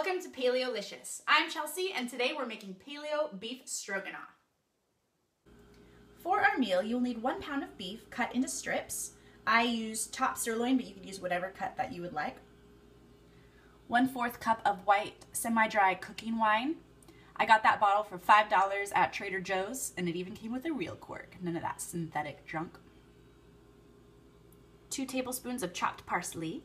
Welcome to Paleolicious. I'm Chelsea and today we're making paleo beef stroganoff. For our meal, you'll need 1 pound of beef cut into strips. I use top sirloin, but you can use whatever cut that you would like. 1/4 cup of white semi-dry cooking wine. I got that bottle for $5 at Trader Joe's and it even came with a real cork. None of that synthetic junk. 2 tablespoons of chopped parsley.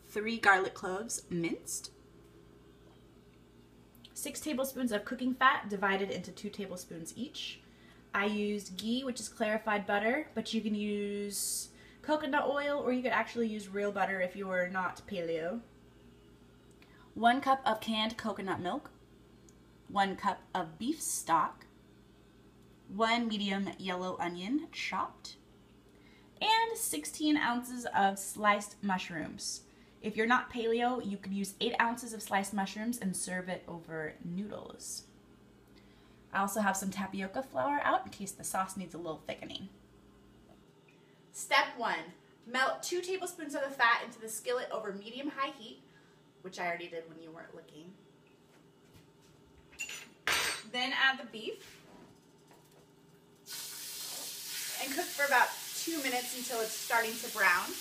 3 garlic cloves minced. 6 tablespoons of cooking fat divided into 2 tablespoons each. I used ghee, which is clarified butter, but you can use coconut oil or you could actually use real butter if you are not paleo. 1 cup of canned coconut milk. 1 cup of beef stock. 1 medium yellow onion chopped. And 16 ounces of sliced mushrooms. If you're not paleo, you could use 8 ounces of sliced mushrooms and serve it over noodles. I also have some tapioca flour out in case the sauce needs a little thickening. Step 1. Melt 2 tablespoons of the fat into the skillet over medium-high heat, which I already did when you weren't looking. Then add the beef and cook for about 2 minutes until it's starting to brown.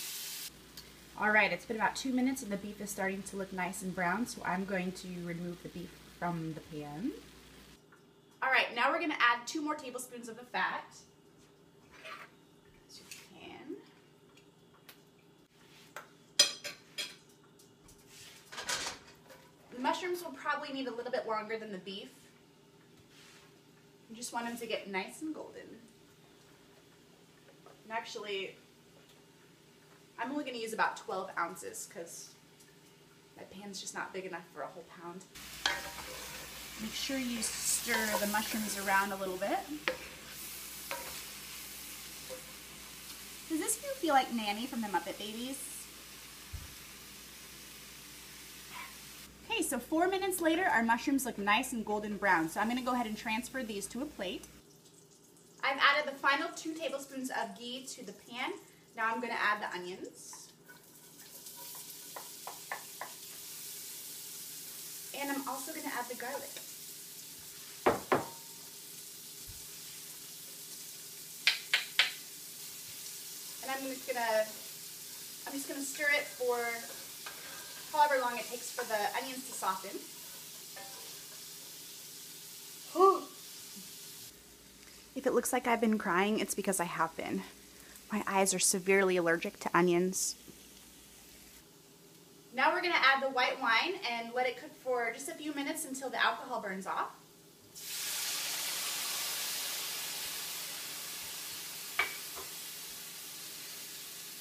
Alright, it's been about 2 minutes and the beef is starting to look nice and brown, so I'm going to remove the beef from the pan. Alright, now we're going to add 2 more tablespoons of the fat. As you can. The mushrooms will probably need a little bit longer than the beef. You just want them to get nice and golden. And actually, I'm only going to use about 12 ounces because my pan's just not big enough for a whole pound. Make sure you stir the mushrooms around a little bit. Does this feel like Nanny from the Muppet Babies? Okay, so 4 minutes later, our mushrooms look nice and golden brown. So I'm going to go ahead and transfer these to a plate. I've added the final 2 tablespoons of ghee to the pan. Now I'm going to add the onions. And I'm also going to add the garlic. And I'm just going to stir it for however long it takes for the onions to soften. If it looks like I've been crying, it's because I have been. My eyes are severely allergic to onions. Now we're going to add the white wine and let it cook for just a few minutes until the alcohol burns off.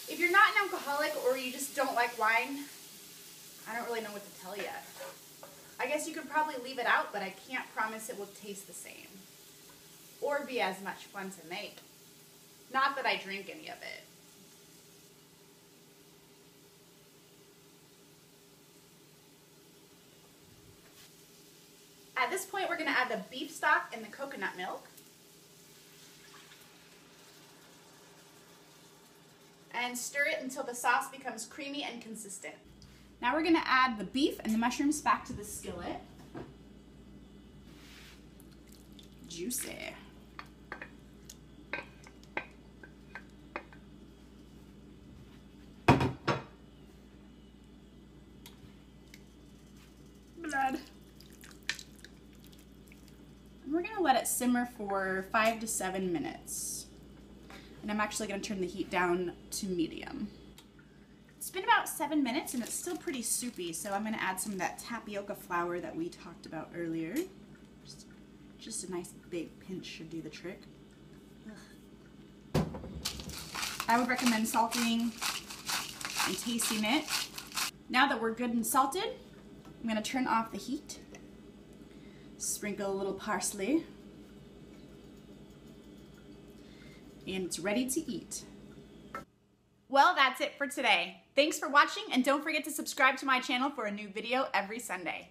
If you're not an alcoholic or you just don't like wine, I don't really know what to tell you. I guess you could probably leave it out, but I can't promise it will taste the same or be as much fun to make. Not that I drink any of it. At this point, we're going to add the beef stock and the coconut milk. And stir it until the sauce becomes creamy and consistent. Now we're going to add the beef and the mushrooms back to the skillet. Juicy. Blood. And we're going to let it simmer for 5 to 7 minutes. And I'm actually going to turn the heat down to medium. It's been about 7 minutes and it's still pretty soupy, so I'm going to add some of that tapioca flour that we talked about earlier. Just a nice big pinch should do the trick. Ugh. I would recommend salting and tasting it. Now that we're good and salted, I'm going to turn off the heat, sprinkle a little parsley, and it's ready to eat. Well, that's it for today. Thanks for watching, and don't forget to subscribe to my channel for a new video every Sunday.